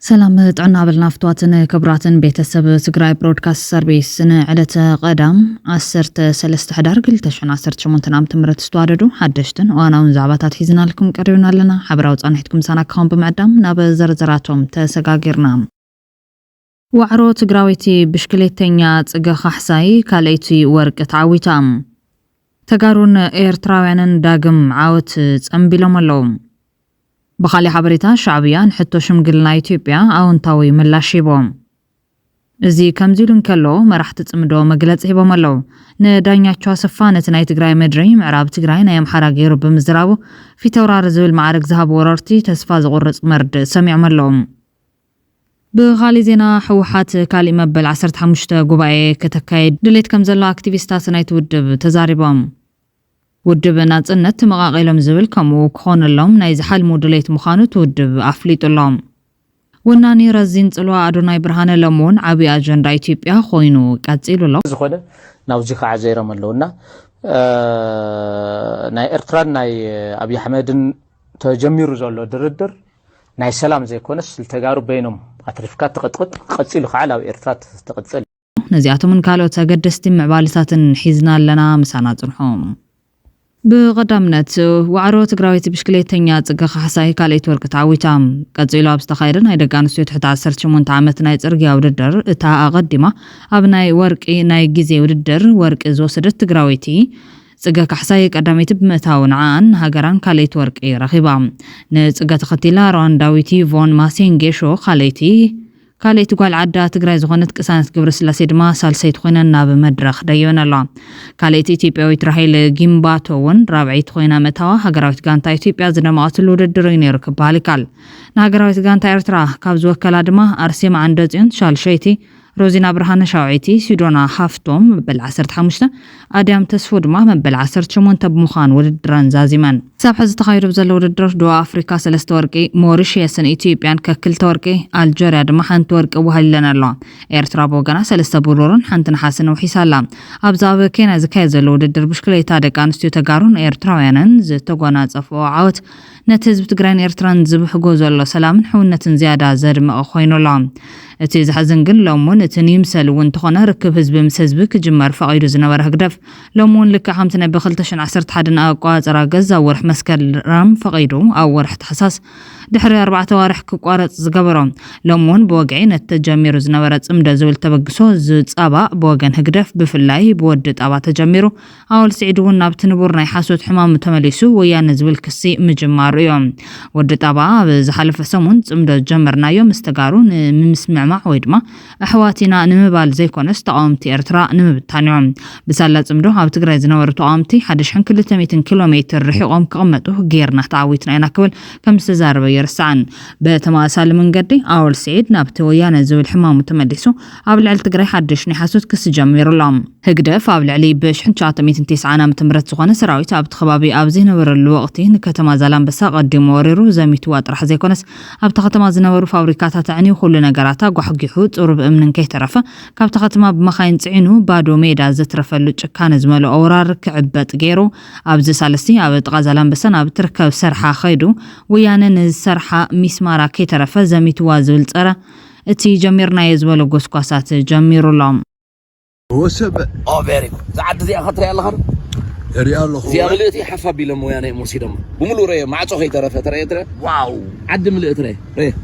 سلام تعنا بالنافطواتن كبراتن بيتسب سجراي برودكاست سيرفيس عدة قدام عسرت سلست حدار قلت شن عسرت شمونتن عم تمرت استواددو حدشتن وانا ونزعباتات حيزنا لكم قريبنا لنا حبراوت عنحتكم سانا كون بمعدام ناب زرزراتهم تسقاقرنا وعرو تقراويتي بشكليتينيا تقاق حساي كاليتي ورق تعويتام تقارون ايرتراوانن داقم عاوت تنبيلهم اللوم بخالي حبريتا شعبيان حتو شمقلنا إثيوبيا أونتاوي ملاشيبهم زي كمزيلون كلو مرح تتمدو مقلت هيبهم اللو ندانيا چوا سفانة ناي تقراي مدري معراب تقراي نايم حراقي رب مزراو في تورار زويل معارك زهاب ورارتي تسفاز غرص مرد سميع ملوم بغالي زينا حوحات كالي مبل 15 قبائي كتكايد دليت كمزلو اكتيفيستات ناي تودب تزاربهم ودب ناصنت مقاقيلهم زبل كمو كون اللهم نايز حال مودليت مخانو تودب افليط اللهم وناني رزين صلوا ادوناي برهانه لمون عبي اجندا ኢትዮጵያ ኮይኑ ቀጽሉ ለው ዝኮነ ናውዚ ከዓዘይሮም ኣለውና ናይ ኤርትራን ናይ አብይ አሕመድን ተጀሚሩ ዘሎ ድርድር ናይ ሰላም ዘይኮነስ ልተጋሩ በይኖም አትሪፍካ ተቀጥቅጥ ቀጽሉ ከዓል ኣብ ኤርትራ ተቀጽል ነዚያቱምን ካልኦት ተገደስቲ ምዕባልታትን ሒዝና ኣለና ምሳና ጽንሖም بقدامنت وعرو تقراويت بشكليتينيا تقاق حساي كاليت ورق تعويتام قدزيلو ابستخايرن هيدا قانسيو تحت 18 عامت ناي ترقيا وددر اتا اقدما ابناي ورقي ناي جيزي وددر ورق زوسدت تقراويتي تقاق حساي قداميت بمتاون عان هاقران كاليت ورقي رخيبام نتقاق تختيلا روانداويتي فون ماسينجيشو خاليتي كاليت قال عدا تقراي زغنت قسانت قبر سلاسي دما سالسيت خويننا بمدرخ دايون الله كاليت إثيوبياويت راحيل جيمباتوون رابعيت خوينا متاوا هاقراويت غانتا إثيوبيا زدماقات الوددرين يركب بالكال ناقراويت غانتا إرترا كابز وكلا دما أرسيم عندزين شالشيتي روزينا برهان شاوعيتي سيدونا حافتوم بالعسرت حمشنا آدم تسفود ما بالعسرت شمون تبمخان وددران زازيمان سابحز تخير بزل وددرش دو أفريكا سلست ورقي موريشيسن إثيوبيان ككل تورقي الجيريا دما حان تورقي وهلنا الله إرترا بوغانا سلست بورورن حانتن حاسن وحيسالا أبزاب كينا زكاي زل وددر بشكلي تادق آنستيو تقارون إرتراويانن زتوغانا صفو عاوت نتزب تقران إرتران زبحقو زلو سلامن حونتن زيادة زرم أخوينو الله اتي زحزنقن لومون اتنيم سلوون تخونا ركب حزب مسحزب كجمار فقيدو زنوار هقدف لومون لك حامتنا بخلتشن 11 أقواز راقز أو ورح مسكال رام فقيدو أو ورح تحساس دحري 4 وارح كقوارت زقبرون لومون بوقعين التجاميرو زنوارات امدا زول تبقسو زوز أبا بوغن هقدف بفلاي بودت أبا تجاميرو أول سعيدوون نابتنبورنا يحاسوت حمام تمليسو ويان زول كسي مجمارو يوم ودت أبا بزحالف سمون امدا جمرنا يوم استقارون ممسمع مع ويدما أحواتنا نمبال زي كونس تقامتي إرترا نمبتانيوم بسالة زمدو هاو تقرأي زنور تقامتي حدشحن كل 100 كيلومتر رحيقهم كقمته غيرنا تعويتنا يناكول كم استزار بيرسعن بتماسال من قدي أول سعيد نابت ويانا زوي الحمام متمدسو قبل على تقرأي حدشني حاسوت كس جمير اللام هقدف قبل علي بشحن شاطة 109 متمرت سخانة سراويت أبت خبابي أبزين ور الوقتي نكتما زالان بسا قدي موريرو زميتو أطرح زي كونس أبت ختما زنورو فابريكاتا تعني وخل نقراتا حقي حوت قرب من كي ترفه كاب تختما بمخاين تعينو بادو ميدا زترفلو كان زملو اورار كعبت غيرو ابز سالسي ابت غزلان بسن ابتركب سرحه خيدو ويانن سرحه مسمارا كي ترفه زميت وازل صره اتي جميرنا يزولو غسقاسات جميرو لام وسب فيري زعد زي اخطر يلا خر ريال الله زي غليتي حفا بيلم ويانا مرسي دم بملو ري معصو خي ترفه ترى واو عد ملئت ري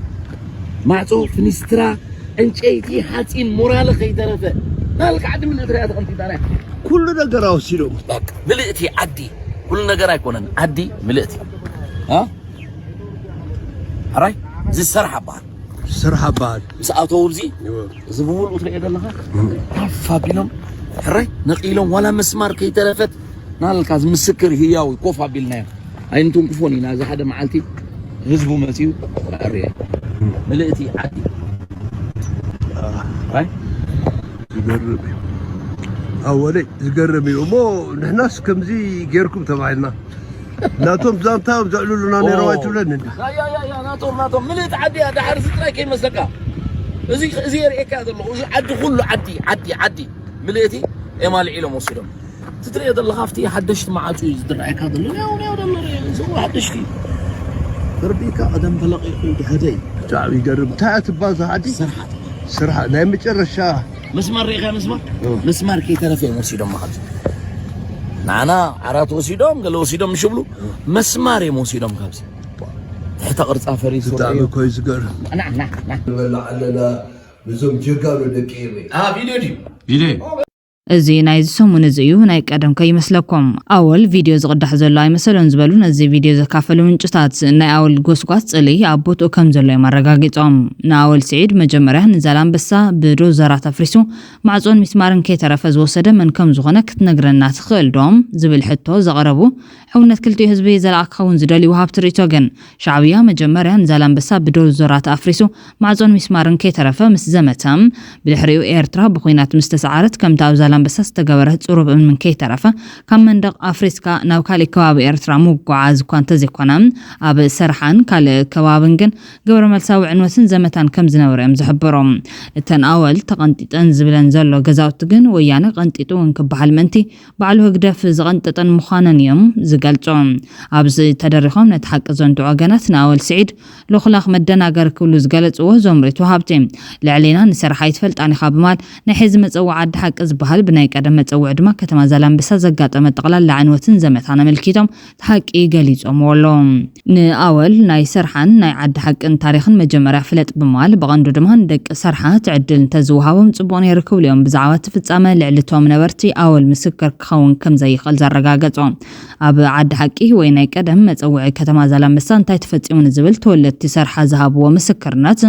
معصو فينسترا انشيتي حاتين مورال خيدرفه مالك عدم الادريات قمتي داري كل ነገር አውሲለው بك ملئتي عدي كل ነገር አይኮነን عدي ملئتي ها راي زي سرحه بعد ساعته وبزي زبول وتري دلها فابيلهم راي نقيلهم ولا مسمار كي تلفت مالك از مسكر هياو كوفا بيلنا اينتم كفوني نازا حدا معالتي حزبو ماتيو اريا ملئتي عدي راي يقربي أولي يقربي ومو نحناس كمزي غيركم تبعنا ناتهم زانتهم زعلوا لنا نرواتوا لنا يا ناتهم مليت عدي هذا حرس تراكي مسكا زي ريك هذا الله عد كله عدي مليتي اي مال عيله موصلهم تدري هذا الله خافتي حدشت معاته يزدرعك هذا الله يا الله سو حدشتي تربيك ادم بلقي هدي شعبي يقرب تاعت بازا عادي سرحة لا متجرشة مسمار ريخا مسمار كي تلفي موسيدهم ما خلص نعنا عرات وسيدهم قالوا وسيدهم مشبلو مسماري موسيدهم كابس تحت قرص افري سوري تعمل كويس قر نعم لعلنا بزوم جقالو دكيمي فيديو እዚ ናይ ሰሙን እዚ እዩ ናይ ቀደም ከይመስለኩም ኣወል ቪድዮ ዝቕዳሕ ዘሎ ኣይመሰለን ዝበሉ ነዚ ቪድዮ ዘካፈሉ ምንጭታት ናይ ኣወል ጎስጓስ ጽሊ ኣቦቱ ከም ዘሎ የማረጋግጾም ንኣወል ስዒድ መጀመርያ ንዛላምበሳ ብዶዘራት ኣፍሪሱ ማዕጾን ሚስማርን ከይተረፈ ዝወሰደ መን ከም ዝኾነ ክትነግረና ትኽእል ዶም ዝብል ሕቶ ዘቕረቡ ሕውነት ክልቲኡ ህዝቢ ዘለኣክ ክኸውን ዝደልዩ ወሃብቲ ርእቶ ግን ሻዕብያ መጀመርያ ንዛላምበሳ ብዶዘራት ኣፍሪሱ ማዕጾን ሚስማርን ከይተረፈ ምስ ዘመተም ብድሕሪኡ ኤርትራ ብኹናት ምስ ተሰዓረት ከምታ ኣብ ዛላምበሳ ዝተገበረ ጽሩብ እምን ከይተረፈ ካብ መንደቕ ኣፍሪካ ናብ ካልእ ከባቢ ኤርትራ ምጓዓዝ እኳ እንተዘይኮነ ኣብ ሰርሓን ካልእ ከባብን ግን ግብረ መልሳዊ ዕንወትን ዘመታን ከም ዝነበረ እዮም ዝሕብሮም እተን ኣወል ተቐንጢጠን ዝብለን ዘሎ ገዛውቲ ግን ወያነ ቀንጢጡ እንክበሃል ምንቲ ባዕሉ ህግደፍ ዝቐንጥጠን ምዃነን እዮም ዝገልጾም ኣብዚ ተደሪኾም ነቲ ሓቂ ዘንቱ ወገናት ንኣወል ስዒድ ልኹላኽ መደናገር ክብሉ ዝገለጽዎ ዞም ሬት ወሃብቲ ልዕሊና ንሰርሓ ይትፈልጣን ኢኻ ብማል ናይ ሕዚ መፀዋዕ ዓዲ ሓቂ ዝበሃል ብናይ ቀደም መፀውዒ ድማ ከተማ ዛላምበሳ ዘጋጠመ ጠቕላላ ዕንወትን ዘመታን ኣመልኪቶም ሓቂ ገሊጾምዎ ኣሎም ንኣወል ናይ ሰርሓን ናይ ዓዲ ሓቅን ታሪኽን መጀመርያ ፍለጥ ብማል ብቐንዱ ድማ ንደቂ ሰርሓ ትዕድል እንተዝወሃቦም ጽቡቕ ነይሩ ክብሉ እዮም ብዛዕባ እቲ ፍጻመ ልዕሊቶም ነበርቲ ኣወል ምስክር ክኸውን ከም ዘይኽእል ዘረጋገጾም ኣብ ዓዲ ሓቂ ወይ ናይ ቀደም መፀውዒ ከተማ ዛላምበሳ እንታይ ተፈጺሙ ንዝብል ተወለድቲ ሰርሓ ዝሃብዎ ምስክርነት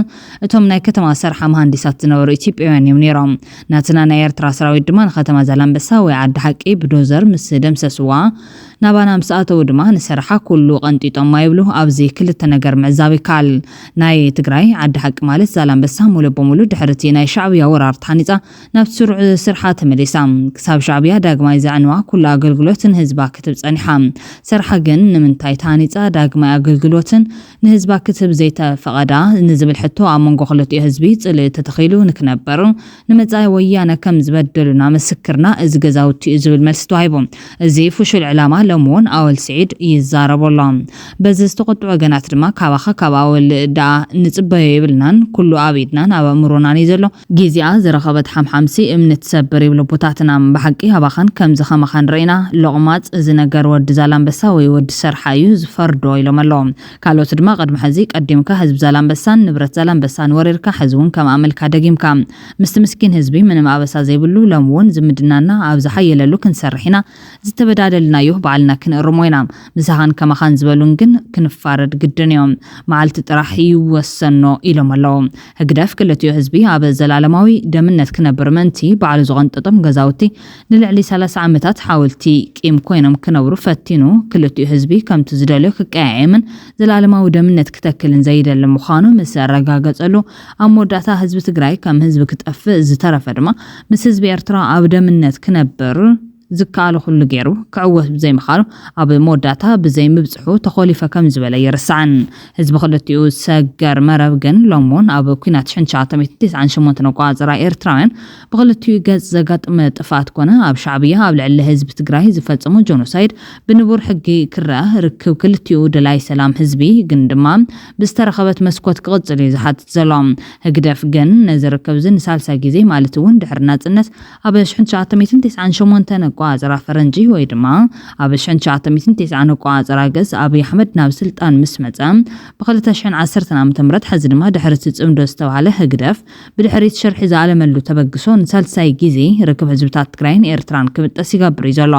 እቶም ናይ ከተማ ሰርሓ መሃንዲሳት ዝነበሩ ኢትዮጵያውያን እዮም ነይሮም ናትና ናይ ኤርትራ ሰራዊት ድማ ንከተማ ዛላምበሳ ወይ ዓዲ ሓቂ ብዶዘር ምስ ደምሰስዋ ናባና ምስኣተው ድማ ንሰርሓ ኩሉ ቀንጢጦም ማይብሉ ኣብዚ ክልተ ነገር ምዕዛብ ይካል ናይ ትግራይ ዓዲ ሓቂ ማለት ዛላምበሳ ሙሉ በሙሉ ድሕርቲ ናይ ሻዕብያ ወራር ተሃኒፃ ናብ ስሩዕ ስርሓ ተመሊሳ ክሳብ ሻዕብያ ዳግማይ ዘዕንዋ ኩሉ ኣገልግሎትን ህዝባ ክትብ ጸኒሓ ሰርሓ ግን ንምንታይ ተሃኒፃ ዳግማይ ኣገልግሎትን ንህዝባ ክትብ ዘይተፈቐዳ ንዝብል ሕቶ ኣብ መንጎ ክልቲኡ ህዝቢ ጽል ተተኺሉ ንክነበር ንመጻኢ ወያነ ከም ዝበደሉና ምስክርና እዚ ገዛውቲ ዝብል መልሲ ተዋሂቦም እዚ ፍሹል ዕላማ ለሞን ኣወል ስዒድ ይዛረበሎም በዚ ዝተቆጥዑ ወገናት ድማ ካባኻ ካብ ኣወል ዳ ንጽበዮ ይብልናን ኩሉ ኣቢድናን ኣብ ኣእምሮናን እዩ ዘሎ ጊዜኣ ዝረኸበት ሓምሓምሲ እምነት ሰበር ይብሉ ቦታትና ብሓቂ ኣባኻን ከምዚ ኸማኻን ረኢና ሎቕማፅ እዚ ነገር ወዲ ዛላምበሳ ወይ ወዲ ሰርሓ እዩ ዝፈርዶ ኢሎም ኣለዎም ካልኦት ድማ ቅድሚ ሕዚ ቀዲምካ ህዝቢ ዛላምበሳን ንብረት ዛላምበሳን ወሪርካ ሕዚ እውን ከም ኣመልካ ደጊምካ ምስቲ ምስኪን ህዝቢ ምንም ኣበሳ ዘይብሉ ሎም እውን ዝምድናና ኣብ ዝሓየለሉ ክንሰርሕ ኢና ዝተበዳደልናዮ ባዕልና ክንእርሞ ኢና ምሳኻን ከማኻን ዝበሉን ግን ክንፋረድ ግድን እዮም መዓልቲ ጥራሕ ይወሰኖ ኢሎም ኣለዎም ህግደፍ ክልቲኡ ህዝቢ ኣብ ዘላለማዊ ደምነት ክነብር ምንቲ ባዕሉ ዝቐንጥጦም ገዛውቲ ንልዕሊ 30 ዓመታት ሓወልቲ ቂም ኮይኖም ክነብሩ ፈቲኑ ክልቲኡ ህዝቢ ከምቲ ዝደልዮ ክቀያየምን ዘላለማዊ ደምነት ክተክልን ዘይደሊ ምዃኑ ምስ ኣረጋገጸሉ ኣብ መወዳእታ ህዝቢ ትግራይ ከም ህዝቢ ክጠፍእ ዝተረፈ ድማ ምስ ህዝቢ ኤርትራ ኣብ ደምነት ክነብር ዝካኣሉ ኩሉ ገይሩ ክዕወት ብዘይምኻሉ ኣብ መወዳእታ ብዘይ ምብፅሑ ተኾሊፈ ከም ዝበለ ይርስዓን ህዝቢ ክልቲኡ ሰገር መረብ ግን ሎሞን ኣብ ኩናት 1998 ነቋፅራ ኤርትራውያን ብክልቲኡ ገጽ ዘጋጥመ ጥፋት ኮነ ኣብ ሻዕብያ ኣብ ልዕሊ ህዝቢ ትግራይ ዝፈጸሙ ጆኖሳይድ ብንቡር ሕጊ ክረአ ርክብ ክልቲኡ ደላይ ሰላም ህዝቢ ግን ድማ ብዝተረኸበት መስኮት ክቕጽል እዩ ዝሓትት ዘሎ ህግደፍ ግን ነዚ ርክብ ዚ ንሳልሳይ ግዜ ማለት እውን ድሕሪ ናጽነት ኣብ 1998 ቋጽራ ፈረንጂ ወይ ድማ ኣብ 1990 ቋጽራ ገዝ አብይ አሕመድ ናብ ስልጣን ምስ መጸ ብ2010 ዓ.ም ሕዚ ድማ ድሕሪ ጽምዶ ዝተባሃለ ህግደፍ ብድሕሪት ሸርሒ ዝዓለመሉ ተበግሶ ንሳልሳይ ግዜ ርክብ ህዝብታት ትግራይን ኤርትራን ክብጠስ ይገብር እዩ ዘሎ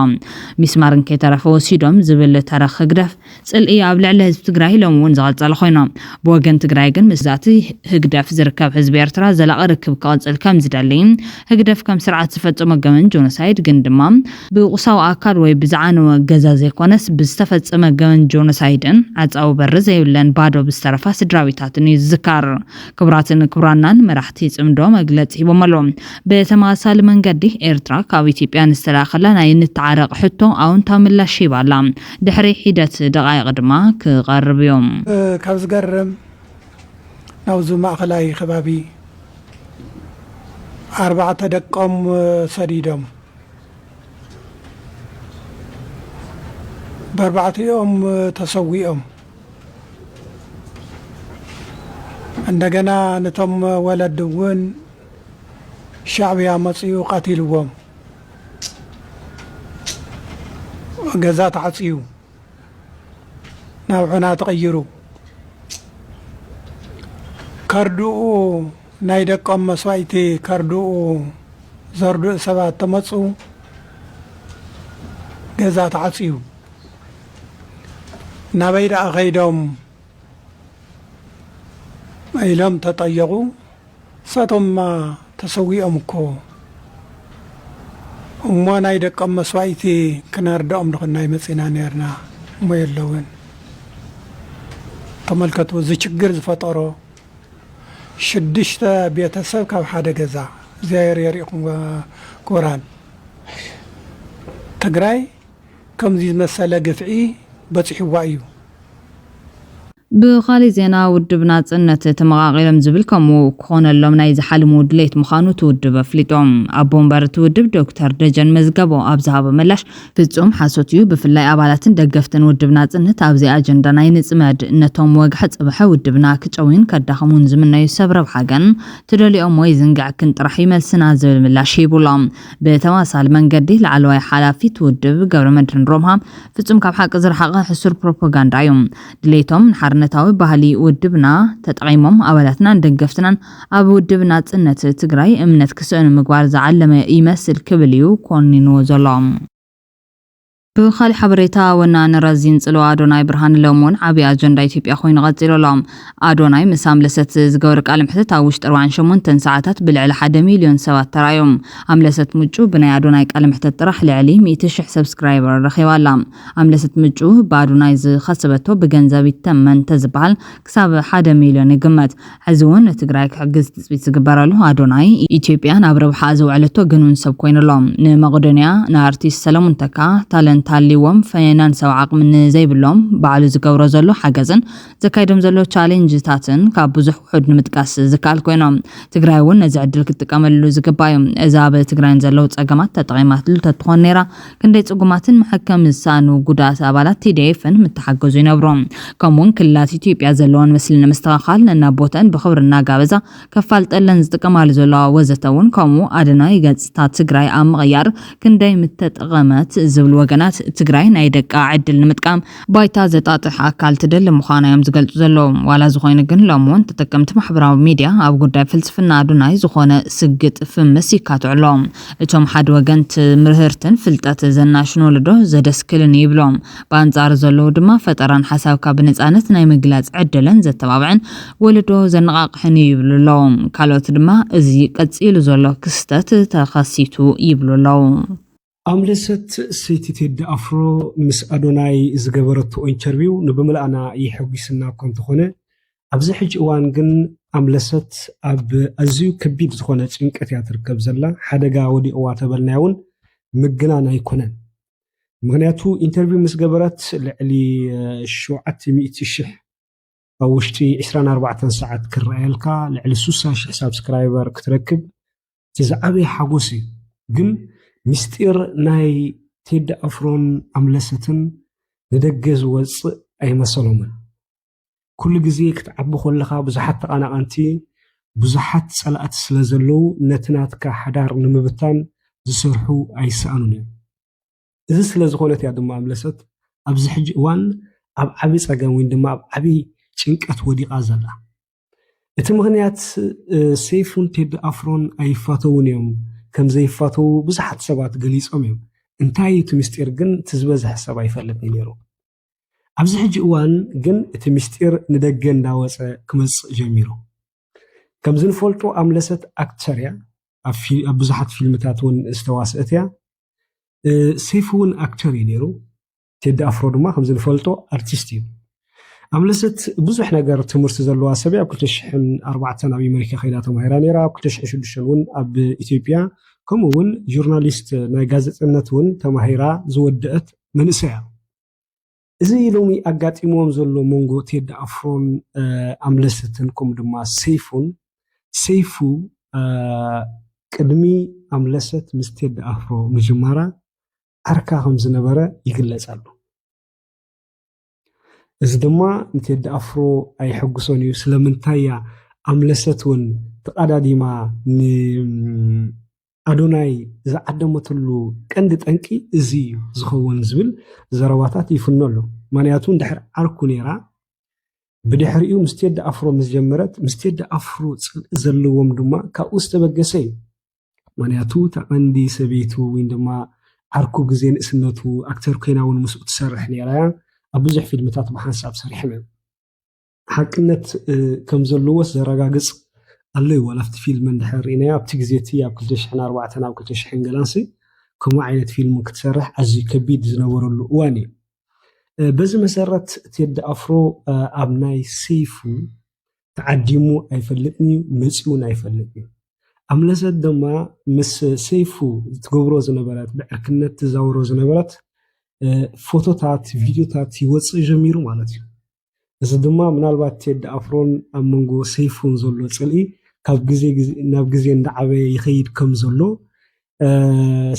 ሚስማርን ከይተረፈ ወሲዶም ዝብል ታሪኽ ህግደፍ ጽልኢ ኣብ ልዕሊ ህዝቢ ትግራይ ሎም እውን ዝቐጸለ ኮይኑ ብወገን ትግራይ ግን ምስዛቲ ህግደፍ ዝርከብ ህዝቢ ኤርትራ ዘላቒ ርክብ ክቕጽል ከም ዝደሊ ህግደፍ ከም ስርዓት ዝፈጸመ ገመን ጆኖሳይድ ግን ድማ ብቁሳዊ አካል ወይ ብዛዕነወ ገዛ ዘይኮነስ ብዝተፈጸመ ገመን ጆኖሳይድን ዓጻው በር ዘይብለን ባዶ ብዝተረፋ ስድራዊታትን ይዝካር ክብራትን ክብራናን መራሕቲ ጽምዶ መግለጽ ሂቦም ኣለዎም በተመሳሳሊ መንገዲ ኤርትራ ካብ ኢትዮጵያ ንስተላኸላ ናይ ንተዓረቕ ሕቶ ኣውንታዊ ምላሽ ይባላ ድሕሪ ሂደት ደቃይቕ ድማ ክቐርብ እዮም ካብ ዝገርም ናውዙ ማእኸላይ ከባቢ 4 ደቆም ሰዲዶም በ4 ተሰዊኦም እንደገና ነቶም ወለድውን ሻዕብያ መጽዩ ቀቲልዎም ገዛ ተዓጽዩ ናብ ዑና ተቀይሩ ከርዱኡ ናይ ደቆም መስዋዕቲ ከርዱኡ ዘርዱኡ ሰባት ተመጹ ገዛ ተዓጽዩ ናበይ ደኣ ኸይዶም ኢሎም ተጠየቁ ሳቶም ተሰዊኦም እኮ እሞ ናይ ደቆም መስዋዕቲ ክነርድኦም ንኽናይ መጺና ነርና እሞ የለውን ተመልከቱ እዚ ችግር ዝፈጠሮ 6 ቤተሰብ ካብ ሓደ ገዛ እግዚአብሔር የሪኢኩም ኮራን ትግራይ ከምዚ ዝመሰለ ግፍዒ በጽሕዋ እዩ ብኻሊእ ዜና ውድብ ናጽነት ተመቓቒሎም ዝብል ከምኡ ክኾነሎም ናይ ዝሓልሙ ድሌት ምዃኑ ትውድብ ኣፍሊጦም ኣቦ እምበር እቲ ውድብ ዶክተር ደጀን መዝገቦ ኣብ ዝሃቦ ምላሽ ፍጹም ሓሶት እዩ ብፍላይ ኣባላትን ደገፍትን ውድብ ናጽነት ኣብዚ ኣጀንዳ ናይ ንጽመድ ነቶም ወግሒ ጽብሐ ውድብና ክጨውን ከዳኸሙን ዝምነዩ ሰብ ረብሓ ግን ትደሊኦም ወይ ዝንግዕክን ጥራሕ ይመልስና ዝብል ምላሽ ሂቡሎም ብተመሳሳሊ መንገዲ ላዕለዋይ ሓላፊት ውድብ ገብረመድህን ሮምሃ ፍጹም ካብ ሓቂ ዝረሓቐ ሕሱር ፕሮፓጋንዳ እዩ ድሌቶም ነታዊ ባህሊ ውድብና ተጠቂሞም ኣባላትናን ደገፍትናን ኣብ ውድብ ናጽነት ትግራይ እምነት ክስእኑ ምግባር ዝዓለመ ይመስል ክብል እዩ ኮኒንዎ ዘሎም ብኻሊ ሓበሬታ ወናኒ ረዚን ጽልዋ ኣዶናይ ብርሃን ለሞን ዓብይ ኣጀንዳ ኢትዮጵያ ኮይኑ ቀጺሎሎም ኣዶናይ ምስ ኣምለሰት ዝገበረ ቃለ መሕትት ኣብ ውሽጢ 48 ሰዓታት ብልዕሊ 1 ሚልዮን ሰባት ተራዮም ኣምለሰት ምጩ ብናይ ኣዶናይ ቃለ መሕትት ጥራሕ ልዕሊ 100,000 ሰብስክራይበር ረኺባላ ኣምለሰት ምጩ ብኣዶናይ ዝኸሰበቶ ብገንዘብ ይተመን ተዝበሃል ክሳብ 1 ሚልዮን ይግመት ሕዚ እውን ትግራይ ክሕግዝ ትጽቢት ዝግበረሉ ኣዶናይ ኢትዮጵያ ናብ ረብሓ ዝውዕለቶ ግኑን ሰብ ኮይኑሎም ንመቄዶንያ ንኣርቲስት ሰለሞን ተካ ታለንት ታሊዎም ፈናን ሰብ ዓቅሚ ዘይብሎም ባዕሉ ዝገብሮ ዘሎ ሓገዝን ዘካይዶም ዘሎ ቻሌንጅታትን ካብ ብዙሕ ውሑድ ንምጥቃስ ዝካል ኮይኖም ትግራይ እውን ነዚ ዕድል ክትጥቀመሉ ዝግባዩ እዛ ኣብ ትግራይን ዘለው ጸገማት ተጠቂማትሉ ተትኾን ነራ ክንደይ ጽጉማትን መሐከም ዝሳኑ ጉዳት ኣባላት TDF-ን ምተሓገዙ ይነብሮም ከምውን ክልላት ኢትዮጵያ ዘለዎን ምስሊ ንምስተኻኻል ነናቦተን ብኽብርና ጋበዛ ከፋልጠለን ዝጥቀማሉ ዘለዋ ወዘተውን ከምኡ ኣደናይ ገጽታ ትግራይ ኣብ ምቕያር ክንደይ ምተጠቐመት ዝብል ወገናት ትግራይ ናይ ደቃ ዕድል ንምጥቃም ባይታ ዘጣጥሕ ኣካል ትደሊ ምዃናዮም ዝገልጹ ዘለዎም ዋላ ዝኾይኑ ግን ሎምውን ተጠቀምቲ ማሕበራዊ ሚድያ ኣብ ጉዳይ ፍልስፍና ኣዶናይ ዝኾነ ስግጥ ፍምስ ይካትዕሎም እቶም ሓደ ወገን ትምህርትን ፍልጠት ዘናሽኖልዶ ዘደስክልን ይብሎም በኣንጻር ዘለዉ ድማ ፈጠራን ሓሳብካ ብነጻነት ናይ ምግላጽ ዕድልን ዘተባብዕን ወለዶ ዘነቓቕሕን ይብሉሎም ካልኦት ድማ እዚ ቀጺሉ ዘሎ ክስተት ተኸሲቱ ይብሉለው ኣምለሰት ሰይቲ ቴዲ ኣፍሮ ምስ ኣዶናይ ዝገበረቶ ኢንተርቪው ንብምላእና ይሕጉስና እኳ እንተኾነ ኣብዚ ሕጂ እዋን ግን ኣምለሰት ኣብ ኣዝዩ ከቢድ ዝኾነ ጭንቀት እያ ትርከብ ዘላ ሓደጋ ወዲቕዋ ተበልና እውን ምግናን ኣይኮነን ምክንያቱ ኢንተርቪው ምስ ገበረት ልዕሊ 700,000 ኣብ ውሽጢ 24 ሰዓት ክረአየልካ ልዕሊ 60,000 ሰብስክራይበር ክትረክብ ዝዓበየ ሓጎስ እዩ ግን ሚስጢር ናይ ቴዲ ኣፍሮን ኣምለሰትን ንደገ ዝወፅእ ኣይመሰሎምን ኩሉ ግዜ ክትዓቢ ከለኻ ብዙሓት ተቐናቐንቲ ብዙሓት ጸላእቲ ስለ ዘለው ነትናትካ ሓዳር ንምብታን ዝሰርሑ ኣይሰኣኑን እዮም እዚ ስለ ዝኾነት እያ ድማ ኣምለሰት ኣብዚ ሕጂ እዋን ኣብ ዓብይ ጸገም ወይ ድማ ኣብ ዓብይ ጭንቀት ወዲቓ ዘላ እቲ ምክንያት ሰይፉን ቴዲ ኣፍሮን ኣይፋተውን እዮም ከም ዘይፋተው ብዙሓት ሰባት ገሊጾም እዮም እንታይ እቲ ምስጢር ግን ትዝበዝሕ ሰብ ኣይፈልጥን ነይሩ ኣብዚ ሕጂ እዋን ግን እቲ ምስጢር ንደገ እንዳወፀ ክመጽእ ጀሚሩ ከም ዝንፈልጦ ኣምለሰት ኣክተር እያ ኣብ ብዙሓት ፊልምታት እውን ዝተዋስአት እያ ሰይፉ እውን ኣክተር እዩ ነይሩ ቴዲ ኣፍሮ ድማ ከም ዝንፈልጦ ኣርቲስት እዩ ኣምለሰት ብዙሕ ነገር ትምህርቲ ዘለዋ ሰብ ኣብ 2004 ኣብ ኣሜሪካ ከይዳ ተማሂራ ነይራ ኣብ 2006 እውን ኣብ ኢትዮጵያ ከምኡ እውን ጆርናሊስት ናይ ጋዜጠነት እውን ተማሂራ ዝወደአት መንእሰይ እያ እዚ ሎሚ ኣጋጢሞም ዘሎ መንጎ ቴዲ ኣፍሮን ኣምለሰትን ከምኡ ድማ ሰይፉ ቅድሚ ኣምለሰት ምስ ቴዲ ኣፍሮ ምጅማራ ዓርካ ከም ዝነበረ ይግለጽ ኣሎ እዚ ድማ ንቴዲ ኣፍሮ ኣይሕጉሶን እዩ ስለምንታይ ኣምለሰትን ተቃዳዲማ ኣዶናይ ዝዓደመትሉ ቀንዲ ጠንቂ እዚ ዝኸውን ዝብል ዘረባታት ይፍኖሎ ማንያቱ እንድሕር ዓርኩ ነራ ብድሕሪኡ ምስ ቴዲ ኣፍሮ ምስ ጀመረት ምስ ቴዲ ኣፍሮ ዘለዎም ድማ ካብኡ ዝተበገሰ እዩ ማንያቱ ተቐንዲ ሰበይቱ ወይ ድማ ዓርኩ ግዜ ንእስነቱ ኣክተር ኮይና እውን ምስኡ ትሰርሕ ነራ ኣብ ብዙሕ ፊልምታት ብሓንሳብ ሰሪሕና ሓቅነት ከም ዘለዎስ ዘረጋግፅ ኣለይ ወላፍቲ ፊልም እንድሕር ሪእናዮ ኣብቲ ግዜ እቲ ኣብ 2004 ናብ 2000 ገላንሲ ከምኡ ዓይነት ፊልም ክትሰርሕ ኣዝዩ ከቢድ ዝነበረሉ እዋን እዩ በዚ መሰረት ቴዲ ኣፍሮ ኣብ ናይ ሰይፉ ተዓዲሙ ኣይፈልጥኒ መፂኡን ኣይፈልጥኒ ኣምለሰት ድማ ምስ ሰይፉ ትገብሮ ዝነበረት ብዕርክነት ትዛውሮ ዝነበረት ፎቶታት ቪድዮታት ይወፅእ ጀሚሩ ማለት እዩ እዚ ድማ ምናልባት ቴዲ ኣፍሮን ኣብ መንጎ ሰይፉን ዘሎ ፅልኢ ካብ ግዜ ናብ ግዜ እንዳዓበየ ይኸይድ ከም ዘሎ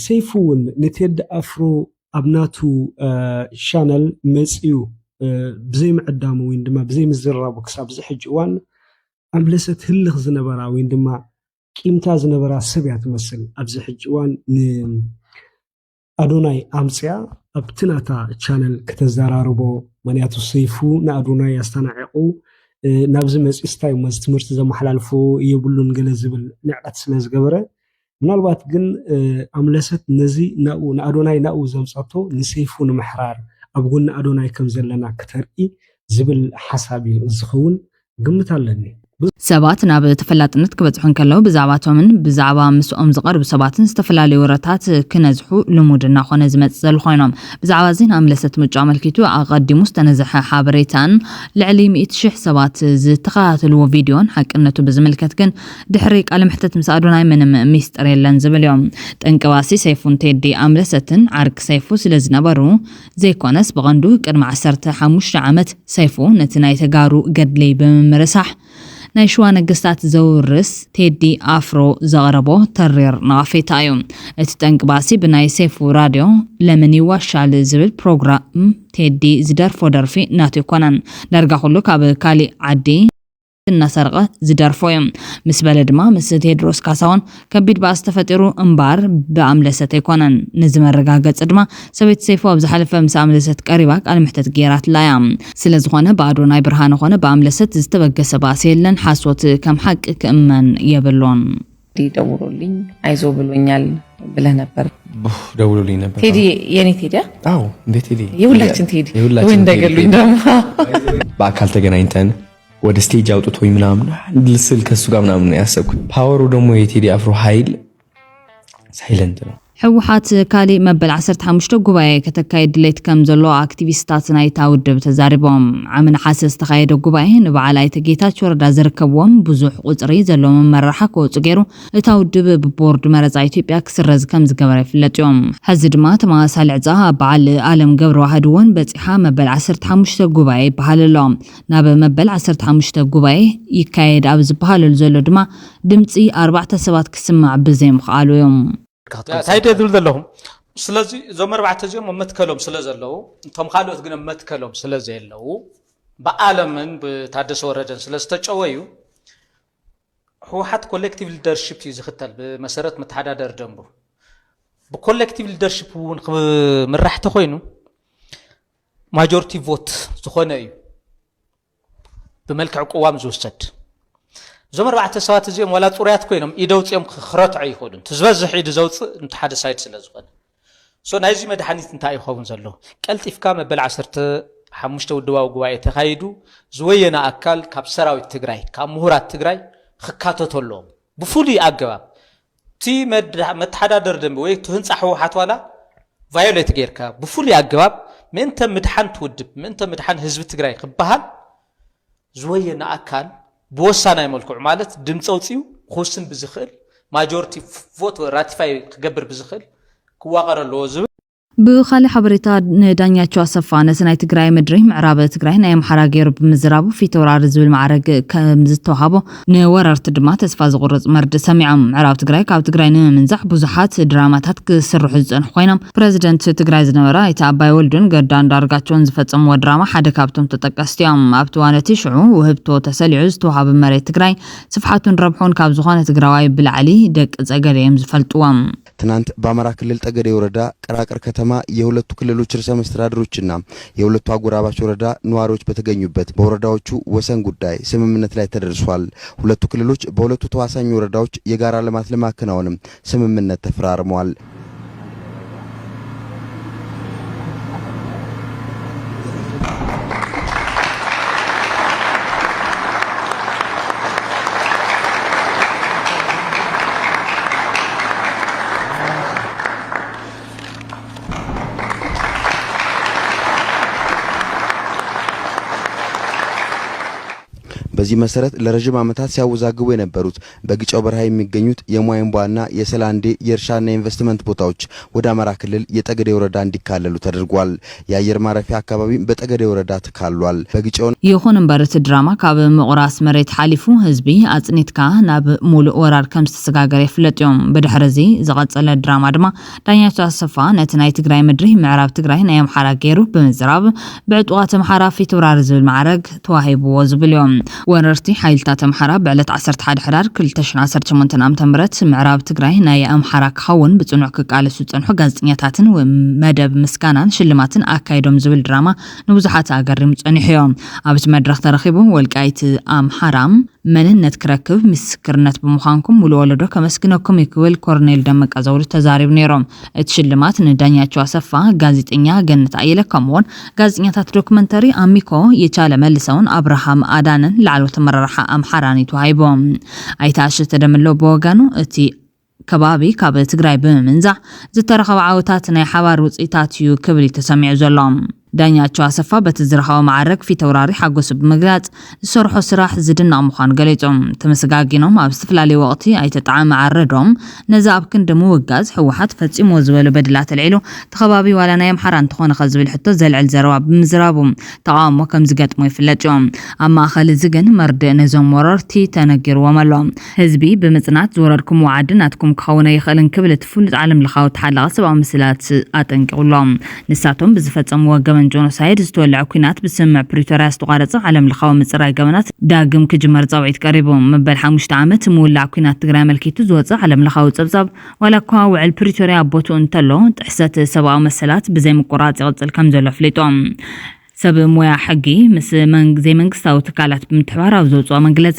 ሰይፉ እውን ንቴዲ ኣፍሮ ኣብ ናቱ ቻነል መፂኡ ብዘይ ምዕዳሙ ወይ ድማ ብዘይ ምዝራቡ ክሳብ ዝሕጂ እዋን ኣምለሰት ህልኽ ዝነበራ ወይ ድማ ቂምታ ዝነበራ ሰብ እያ ትመስል ኣብዚ ሕጂ እዋን ንኣዶናይ ኣምፅያ ኣብቲ ናታ ቻነል ከተዘራርቦ ምክንያቱ ሰይፉ ንኣዶናይ ኣስተናዒቑ ናብዚ መፂ ስታይ መዝ ትምህርቲ ዘመሓላልፎ የብሉን ገለ ዝብል ንዕቀት ስለ ዝገበረ ምናልባት ግን ኣምለሰት ነዚ ንኣዶናይ ናኡ ዘምፀቶ ንሰይፉ ንምሕራር ኣብ ጎኒ ኣዶናይ ከም ዘለና ክተርኢ ዝብል ሓሳብ እዩ ዝኸውን ግምት ኣለኒ ሰባት ናብ ተፈላጥነት ክበጽሑን ከለው ብዛዕባቶምን ብዛዕባ ምስኦም ዝቐርቡ ሰባትን ዝተፈላለዩ ወረታት ክነዝሑ ልሙድ እናኾነ ዝመጽእ ዘሎ ኮይኖም ብዛዕባ ዜና ኣምለሰት ምርጫ መልኪቱ ኣቐዲሙ ዝተነዝሐ ሓበሬታን ልዕሊ 100,000 ሰባት ዝተኸታተልዎ ቪድዮን ሓቅነቱ ብዝምልከት ግን ድሕሪ ቃለ መሕተት ምስ ኣዶናይ ምንም ሚስጥር የለን ዝብል እዮም ጠንቀባሲ ሰይፉን ቴዲ ኣምለሰትን ዓርክ ሰይፉ ስለ ዝነበሩ ዘይኮነስ ብቐንዱ ቅድሚ 15 ዓመት ሰይፉ ነቲ ናይ ተጋሩ ገድሊ ብምምርሳሕ ናይ ሸዋ ነገስታት ዘውርስ ቴዲ ኣፍሮ ዘቕረቦ ተሪር ነቐፌታ እዩ እቲ ጠንቅባሲ ብናይ ሰይፉ ራድዮ ለምን ይዋሻል ዝብል ፕሮግራም ቴዲ ዝደርፎ ደርፊ ናቱ ይኮነን ዳርጋ ኩሉ ካብ ካሊእ ዓዲ እናሰርቀ ዝደርፎ እዮም ምስ በለ ድማ ምስ ቴድሮስ ካሳውን ከቢድ ባስ ተፈጢሩ እምባር ብኣምለሰት ኣይኮነን ንዝመረጋገጽ ድማ ሰበይት ሰይፉ ኣብ ዝሓለፈ ምስ ኣምለሰት ቀሪባ ቃል ምሕተት ገይራትላ እያ ስለ ዝኾነ ብኣዶናይ ብርሃን ኾነ ብኣምለሰት ዝተበገሰ ባስ የለን ሓሶት ከም ሓቂ ክእመን የብሎን ደውሎልኝ አይዞ ብሎኛል ብለህ ነበር ደውሎልኝ ነበር ቴዲ የኔ ቴዲ አዎ እንዴ ቴዲ የሁላችን ቴዲ ወይ እንደገሉኝ ደግሞ በአካል ተገናኝተን ወደ ስቴጅ አውጥቶኝ ምናምን ልስል ከሱ ጋር ምናምን ያሰብኩት ፓወሩ ደግሞ የቴዲ አፍሮ ኃይል ሳይለንት ነው ሕወሓት ካሊእ መበል 15 ጉባኤ ከተካይድ ድሌት ከም ዘሎ ኣክቲቪስታት ናይታ ውድብ ተዛሪቦም ዓመት ነሓስ ዝተኻየደ ጉባኤ ንበዓል ኣይተ ጌታቸው ረዳ ዝርከብዎም ብዙሕ ቁፅሪ ዘለዎ መመርሓ ክወፁ ገይሩ እታ ውድብ ብቦርድ መረፃ ኢትዮጵያ ክስረዝ ከም ዝገበረ ይፍለጥ እዮም ሕዚ ድማ ተመሳሳሊ ዕፃ በዓል ኣለም ገብረ ዋህድ እውን በፂሓ መበል 15 ጉባኤ ይበሃል ኣሎ ናብ መበል 15 ጉባኤ ይካየድ ኣብ ዝበሃለሉ ዘሎ ድማ ድምፂ 4 ሰባት ክስማዕ ብዘይምኽኣሉ እዮም ታይደ ድል ዘለኹም ስለዚ ዞም 4 ዚኦም መትከሎም ስለ ዘለው እንቶም ካልኦት ግን መትከሎም ስለ ዘለው በዓለምን ብታደሰ ወረደን ስለ ዝተጨወዩ ሕወሓት ኮሌክቲቭ ሊደርሺፕ ዝኽተል ብመሰረት መተሓዳደር ደንቡ ብኮሌክቲቭ ሊደርሺፕ እውን ምራሕቲ ኮይኑ ማጆሪቲ ቮት ዝኾነ እዩ ብመልክዕ ቁዋም ዝውሰድ ዞም 4 ሰባት እዚኦም ወላ ጡርያት ኮይኖም ኢደውፅኦም ክረትዑ ይኽእሉን ትዝበዝሕ ኢድ ዘውፅእ እንተ ሓደ ሳይድ ስለ ዝኾነ ሶ ናይዚ መድሓኒት እንታይ ይኸውን ዘሎ ቀልጢፍካ መበል 15 ውድባዊ ጉባኤ ተኻይዱ ዝወየና ኣካል ካብ ሰራዊት ትግራይ ካብ ምሁራት ትግራይ ክካተተሎም ብፍሉይ ኣገባብ እቲ መተሓዳደር ደንቢ ወይ ትህንፃ ሕወሓት ዋላ ቫዮሌት ጌርካ ብፍሉይ ኣገባብ ምእንተ ምድሓን ትውድብ ምእንተ ምድሓን ህዝቢ ትግራይ ክበሃል ዝወየና ኣካል بوسانا يملكوا مالت دم صوتيو خوسن بزخل ماجورتي فوت راتيفاي كجبر بزخل كواقر اللوز بخالي حبريتا ندانياتشو أصفا نسناي تقراي مدري معرابة تقراي نايم حراقير بمزرابو في تورار زبل معرق كمزتو هابو نورر تدما تسفاز غرز مرد سميعم معراب تقراي كاب تقراي نمنزح بوزحات دراماتات كسر حزن خوينم بريزيدنت تقراي زنورا يتعباي ولدن قردان دارقاتشون زفتم ودراما حدا كابتم تتقستيام أبتوانتي شعو وهبتو تسليعو زتوهاب مريت تقراي صفحاتون ربحون كاب زخانة تقراي بالعلي دك زقريم زفلتوام ትናንት በአማራ ክልል ጠገዴ ወረዳ ቀራቀር ከተማ የሁለቱ ክልሎች ርዕሰ መስተዳድሮችና የሁለቱ አጎራባች ወረዳ ነዋሪዎች በተገኙበት በወረዳዎቹ ወሰን ጉዳይ ስምምነት ላይ ተደርሷል። ሁለቱ ክልሎች በሁለቱ ተዋሳኝ ወረዳዎች የጋራ ልማት ለማከናወንም ስምምነት ተፈራርመዋል። በዚህ መሰረት ለረጅም ዓመታት ሲያወዛግቡ የነበሩት በግጫው በረሃ የሚገኙት የሟይምባና የሰላንዴ የእርሻና ኢንቨስትመንት ቦታዎች ወደ አማራ ክልል የጠገዴ ወረዳ እንዲካለሉ ተደርጓል። የአየር ማረፊያ አካባቢ በጠገዴ ወረዳ ተካሏል። በግጫው ይኹን እምበረት ድራማ ካብ ምቁራስ መሬት ሓሊፉ ህዝቢ አጽኒትካ ናብ ሙሉእ ወራር ከም ዝተሰጋገረ ይፍለጥዮም። በድሕረዚ ዝቐጸለ ድራማ ድማ ዳኛቸው አሰፋ ነቲ ናይ ትግራይ ምድሪ ምዕራብ ትግራይ ናይ አምሓራ ገይሩ ብምዝራብ ብዕጡቃት አምሓራ ፊት ወራር ዝብል ማዕረግ ተዋሂብዎ ዝብልዮም። ወረርቲ ሓይልታት አምሓራ ብዕለት 11 ሕዳር 2018 ዓ.ም ምዕራብ ትግራይ ናይ አምሓራ ክኸውን ብጽኑዕ ክቃለሱ ጸንሑ ጋዜጠኛታትን መደብ ምስጋናን ሽልማትን አካይዶም ዝብል ድራማ ንብዙሓት አገሪም ጸኒሕዮም። ኣብቲ መድረኽ ተረኺቡ ወልቃይት አምሓራ መንነት ክረክብ ምስክርነት ብምዃንኩም ሙሉ ወለዶ ከመስግነኩም ይክብል ኮርኔል ደመቀ ዘውዱ ተዛሪብ ነይሮም። እቲ ሽልማት ንዳኛቸው አሰፋ ጋዜጠኛ ገነት አየለ ከምኡውን ጋዜጠኛታት ዶክመንተሪ አሚኮ የቻለ መልሰውን አብርሃም አዳነን ላዕሎት መራርሓ አምሓራን ተዋሂቦም። አይታሽ ተደምለው በወጋኑ እቲ ከባቢ ካብ ትግራይ ብምንዛዕ ዝተረኸበ ዓወታት ናይ ሓባር ውፅኢታት እዩ ክብል ተሰሚዑ ዘሎም። ዳኛቸው አሰፋ በትዝረኻው ማዕረግ ፊት ተወራሪ ሓጎስ ብምግላጽ ዝሰርሖ ስራሕ ዝድነቕ ምዃኑ ገሊጾም። ተመስጋጊኖም ኣብ ዝተፈላለዩ ወቕቲ ኣይተጣዓመ ዓረዶም ነዛ ኣብ ክንዲ ምውጋዝ ሕወሓት ፈጺሞ ዝበሉ በድላት ኣልዒሉ ተኸባቢ ዋላ ናይ አምሓራ እንትኾነ ዝብል ሕቶ ዘልዕል ዘረባ ብምዝራቡ ተቃውሞ ከም ዝገጥሞ ይፍለጥ እዮም። ኣብ ማእኸል እዚ ግን መርድእ ነዞም ወረርቲ ተነጊርዎም ኣሎ። ህዝቢ ብምጽናት ዝወረድኩም ወዓዲ ናትኩም ክኸውን ይኽእልን ክብል ትፍሉጥ ዓለም ለኻዊ ተሓላቐ ሰብኣዊ ምስላት ኣጠንቂቑሎም። ንሳቶም ብዝፈጸምዎ ገበን ጆኖሳይድ ዝተወልዐ ኩናት ብስምዕ ፕሪቶሪያ ዝተቋረጸ ዓለም ለኻዊ ምጽራይ ገበናት ዳግም ክጅመር ጸውዒት ቀሪቡ መበል 5 ዓመት ምውላዕ ኩናት ትግራይ መልኪቱ ዝወፅእ ዓለም ለኻዊ ጸብጻብ ዋላ እኳ ውዕል ፕሪቶሪያ ኣቦቱ እንተሎ ጥሕሰት ሰብኣዊ መሰላት ብዘይ ምቁራጽ ይቕጽል ከም ዘሎ ኣፍሊጦም። ሰብ ሞያ ሕጊ ምስ ዘይ መንግስታዊ ትካላት ብምትሕባር ኣብ ዘውፅኦ መግለጺ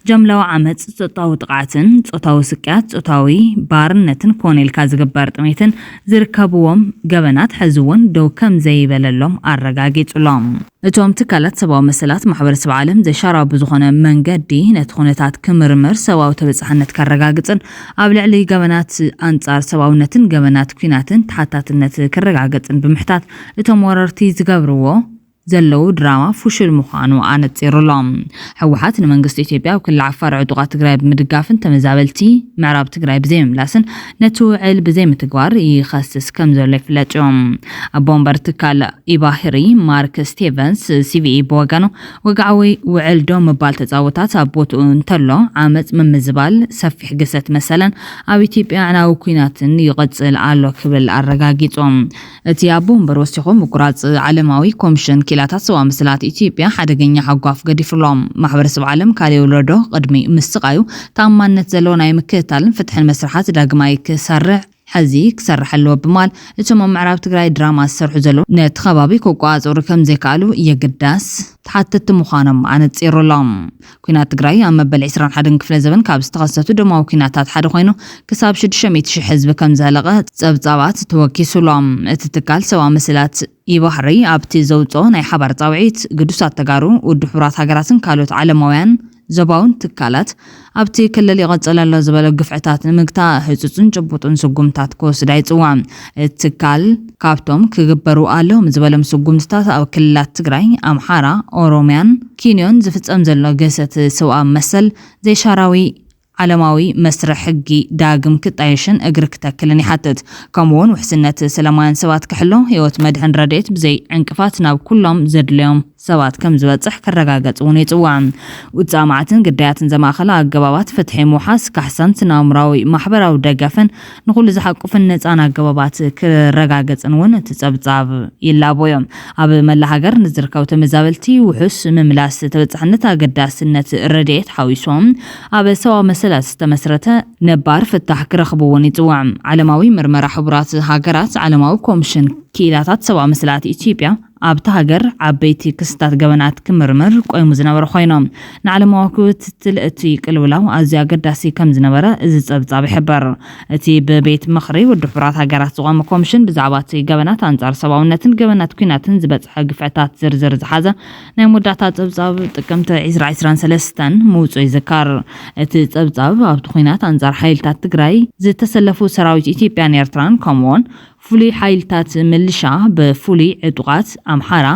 ጀምላዊ ዓመፅ ጾታዊ ጥቃዕትን ጾታዊ ስቅያት ጾታዊ ባርነትን ኮኔልካ ዝግበር ጥሜትን ዝርከብዎም ገበናት ሕዚ እውን ደው ከም ዘይበለሎም ኣረጋጊጹሎም። እቶም ትካላት ሰብኣዊ መሰላት ማሕበረሰብ ዓለም ዘሻራ ብዝኾነ መንገዲ ነቲ ኩነታት ክምርምር ሰብኣዊ ተበጻሕነት ካረጋግጽን ኣብ ልዕሊ ገበናት ኣንጻር ሰብኣውነትን ገበናት ኩናትን ተሓታትነት ክረጋገጽን ብምሕታት እቶም ወረርቲ ዝገብርዎ ዘለው ድራማ ፉሽል ምዃኑ ኣነጺሩሎም። ሕወሓት ንመንግስቲ ኢትዮጵያ ኣብ ክልል ዓፋር ዕጡቃት ትግራይ ብምድጋፍን ተመዛበልቲ ምዕራብ ትግራይ ብዘይ ምምላስን ነቲ ውዕል ብዘይ ምትግባር ይኸስስ ከም ዘሎ ይፍለጥ እዮም። ኣቦምበር ትካል ኢባህሪ ማርክ ስቲቨንስ ሲቪኢ ብወገኑ ወግዓዊ ውዕል ዶ ምባል ተፃወታት ኣብ ቦትኡ እንተሎ ዓመፅ ምምዝባል ሰፊሕ ግሰት መሰለን ኣብ ኢትዮጵያ ዕናዊ ኩናትን ይቕጽል ኣሎ ክብል ኣረጋጊጾም። እቲ ኣቦምበር ወሲኾም ምቁራጽ ዓለማዊ ኮሚሽን ኪላታት ሰብኣዊ ምስላት ኢትዮጵያ ሓደገኛ ሓጓፍ ገዲፍሎም። ማሕበረሰብ ዓለም ካልእ ወለዶ ቅድሚ ምስቃዩ ተኣማንነት ዘለዎ ናይ ምክትታልን ፍትሕን መስራሓት ዳግማይ ክሰርሕ ሕዚ ክሰርሕ ኣለዎ ብማል እቶም ኣብ ምዕራብ ትግራይ ድራማ ዝሰርሑ ዘለዉ ነቲ ከባቢ ክቋፅሩ ከም ዘይከኣሉ የግዳስ ተሓተቲ ምዃኖም ኣነፂሩሎም። ኩናት ትግራይ ኣብ መበል 21 ክፍለ ዘበን ካብ ዝተኸሰቱ ደማዊ ኩናታት ሓደ ኮይኑ ክሳብ 600,000 ህዝቢ ከም ዘህለቐ ጸብጻባት ተወኪሱሎም። እቲ ትካል ሰብኣዊ ምስላት ይባህሪ ኣብቲ ዘውፅኦ ናይ ሓባር ጻውዒት ቅዱሳት ተጋሩ ውድብ ሕቡራት ሃገራትን ካልኦት ዓለማውያን ዘባውን ትካላት ኣብቲ ክልል ይቐጽል ኣሎ ዝበለ ግፍዕታት ንምግታእ ህጹጽን ጭቡጥን ስጉምታት ክወስድ ይጽዋዕ። እቲ ትካል ካብቶም ክግበሩ ኣለዎም ዝበሎም ስጉምትታት ኣብ ክልላት ትግራይ፣ ኣምሓራ፣ ኦሮምያን ኬንያን ዝፍጸም ዘሎ ገሰት ሰብኣዊ መሰል ዘይሻራዊ ዓለማዊ መስርሕ ሕጊ ዳግም ክጣየሽን እግሪ ክተክልን ይሓትት ከምኡውን ውሕስነት ሰላማውያን ሰባት ክሕሎ ህይወት መድሕን ረድኤት ብዘይ ዕንቅፋት ናብ ኩሎም ዘድልዮም ሰባት ከም ዝበጽሕ ከረጋገጽ እውን ይጽዋዕ ውጻማዓትን ግዳያትን ዘማኸለ ኣገባባት ፍትሒ ሙሓስ ካሕሳን ስናምራዊ ማሕበራዊ ደገፍን ንኹሉ ዝሓቁፍን ነፃን ኣገባባት ክረጋገጽን እውን ትጸብጻብ ይላቦዮም ኣብ መላእ ሃገር ንዝርከቡ ተመዛበልቲ ውሑስ ምምላስ ተበጻሕነት ኣገዳስነት ረድኤት ሓዊሶም ኣብ ሰብኣዊ መሰላት ዝተመስረተ ነባር ፍታሕ ክረኽብውን ይጽዋዕ ዓለማዊ ምርመራ ሕቡራት ሃገራት ዓለማዊ ኮሚሽን ክኢላታት ሰብኣዊ መሰላት ኢትዮጵያ ኣብታ ሃገር ዓበይቲ ክስታት ገበናት ክምርምር ቆይሙ ዝነበረ ኮይኖም ንዓለማዊ ክትትል እቲ ቅልውላው ኣዝዩ ኣገዳሲ ከም ዝነበረ እዚ ጸብጻብ ይሕበር እቲ ብቤት ምኽሪ ውድብ ሕቡራት ሃገራት ዝቆመ ኮሚሽን ብዛዕባ እቲ ገበናት ኣንጻር ሰብኣውነትን ገበናት ኩናትን ዝበጽሐ ግፍዕታት ዝርዝር ዝሓዘ ናይ መወዳእታ ጸብጻብ ጥቅምቲ 2023 ምውጽኡ ይዝካር እቲ ጸብጻብ ኣብቲ ኩናት ኣንጻር ሓይልታት ትግራይ ዝተሰለፉ ሰራዊት ኢትዮጵያን ኤርትራን ከምኡውን ፍሉይ ሓይልታት ምልሻ ብፍሉይ ዕጡቃት ኣምሓራ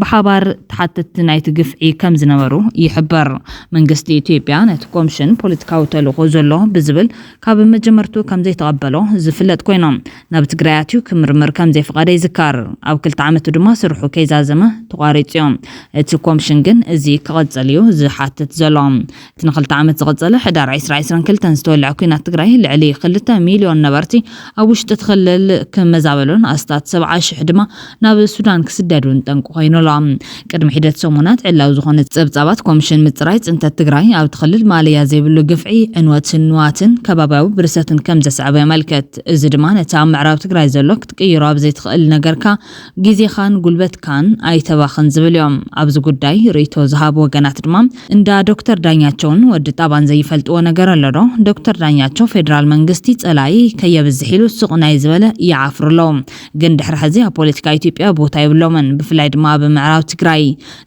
ብሓባር ተሓተቲ ናይቲ ግፍዒ ከም ዝነበሩ ይሕበር መንግስቲ ኢትዮጵያ ነቲ ኮሚሽን ፖለቲካዊ ተልእኮ ዘሎ ብዝብል ካብ መጀመርቱ ከም ዘይተቐበሎ ዝፍለጥ ኮይኖም ናብ ትግራይ ኣትዩ ክምርምር ከም ዘይፈቐደ ይዝካር ኣብ 2 ዓመት ድማ ስርሑ ከይዛዘመ ተቋሪጹ እቲ ኮሚሽን ግን እዚ ክቐጽል እዩ ዝሓትት ዘሎ እቲ ን2 ዓመት ዝቐጸለ ሕዳር 2022 ዝተወልዐ ኩናት ትግራይ ልዕሊ 2 ሚልዮን ነበርቲ ኣብ ውሽጢ ትኽልል መዛበሉን ኣስታት 70,000 ድማ ናብ ሱዳን ክስደዱን ጠንቁ ኮይኖሎም ቅድሚ ሒደት ሰሙናት ዕላው ዝኾነ ጸብጻባት ኮሚሽን ምጽራይ ጽንተት ትግራይ ኣብ ትኽልል ማልያ ዘይብሉ ግፍዒ ዕንወትን ንዋትን ከባባዊ ብርሰትን ከም ዘስዕበ የመልክት እዚ ድማ ነቲ ኣብ ምዕራብ ትግራይ ዘሎ ክትቅይሮ ኣብ ዘይትኽእል ነገርካ ግዜኻን ጉልበትካን ኣይተባኽን ዝብል እዮም ኣብዚ ጉዳይ ርእይቶ ዝሃቡ ወገናት ድማ እንዳ ዶክተር ዳኛቸውን ወዲ ጣባን ዘይፈልጥዎ ነገር ኣሎ ዶ ዶክተር ዳኛቸው ፌደራል መንግስቲ ጸላይ ከየብዝሕ ኢሉ ሱቕ ናይ ዝበለ ይዓፍሩ ግን ድሕሪ ሕዚ ኣብ ፖለቲካ ኢትዮጵያ ቦታ ይብሎምን ብፍላይ ድማ ኣብ ምዕራብ ትግራይ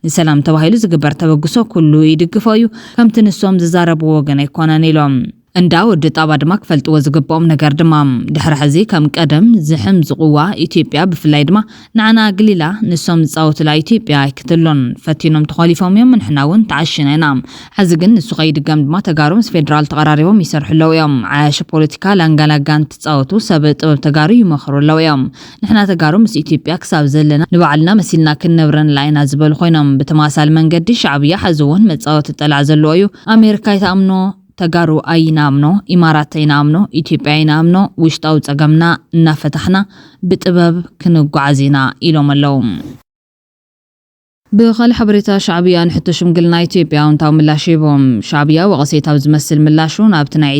ንሰላም ተባሂሉ ዝግበር ተበግሶ ኩሉ ይድግፎ እዩ ከምቲ ንሶም ዝዛረብዎ ወገን ኣይኮነን ኢሎም እንዳ ወዲ ጣባ ድማ ክፈልጥዎ ዝግብኦም ነገር ድማ ድሕሪ ሕዚ ከም ቀደም ዝሕም ዝቕዋ ኢትዮጵያ ብፍላይ ድማ ንዓና ግሊላ ንሶም ዝፃወቱላ ኢትዮጵያ ኣይክትሎን ፈቲኖም ተኸሊፎም እዮም ንሕና እውን ተዓሽና ኢና ሕዚ ግን ንሱ ከይድገም ድማ ተጋሩ ምስ ፌደራል ተቐራሪቦም ይሰርሑ ኣለዉ እዮም ዓያሽ ፖለቲካ ላንጋላጋን ትፃወቱ ሰብ ጥበብ ተጋሩ ይመኽሩ ኣለዉ እዮም ንሕና ተጋሩ ምስ ኢትዮጵያ ክሳብ ዘለና ንባዕልና መሲልና ክንነብረን ላይና ዝበሉ ኮይኖም ብተማሳሊ መንገዲ ሻዕብያ ሕዚ እውን መፃወቲ ጠልዕ ዘለዎ እዩ ኣሜሪካ ይተኣምኖ ተጋሩ ኣይናምኖ ኢማራት ኣይናምኖ ኢትዮጵያ ኣይናምኖ ውሽጣዊ ጸገምና እናፈታሕና ብጥበብ ክንጓዓዚና ኢሎም ኣለዉ ብኻልእ ሓበሬታ ሻዕብያ ንሕቶ ሽምግልና ኢትዮጵያ ኣውንታዊ ምላሽ ሂቦም ሻዕብያ ወቐሴታዊ ዝመስል ምላሹ ናብቲ ናይ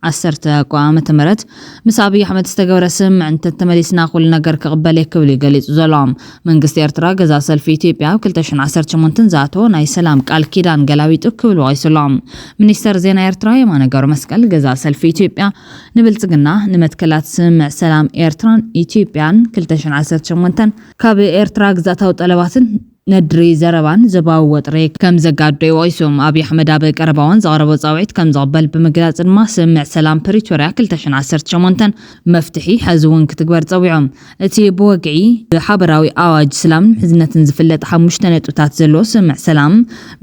10 ዓመተ ምህረት ምስ ኣብይ ኣሕመድ ዝተገበረ ስምዕነት ተመሊስና ኩሉ ነገር ክቕበል ይክብል ገሊጹ ዘሎም መንግስቲ ኤርትራ ገዛ ሰልፊ ኢትዮጵያ ኣብ 2018 ዛቶ ናይ ሰላም ቃል ኪዳን ገላቢጡ ክብል ወቂሱሎም ሚኒስተር ዜና ኤርትራ የማነ ገብረ መስቀል ገዛ ሰልፊ ኢትዮጵያ ንብልጽግና ንመትከላት ስምዕ ሰላም ኤርትራን ኢትዮጵያን 2018 ካብ ኤርትራ ግዛታዊ ጠለባትን ነድሪ ዘረባን ዘባው ወጥሬ ከም ዘጋዶ ይወይሶም ኣብይ ኣሕመድ ኣብ ቀረባውን ዘቕረቦ ጻውዒት ከም ዝቕበል ብምግላጽ ድማ ስምዕ ሰላም ፕሪቶሪያ 2018 መፍትሒ ሕዝውን ክትግበር ጸዊዖም እቲ ብወግዒ ብሓበራዊ ኣዋጅ ሰላምን ምሕዝነትን ዝፍለጥ 5 ነጥብታት ዘለዎ ስምዕ ሰላም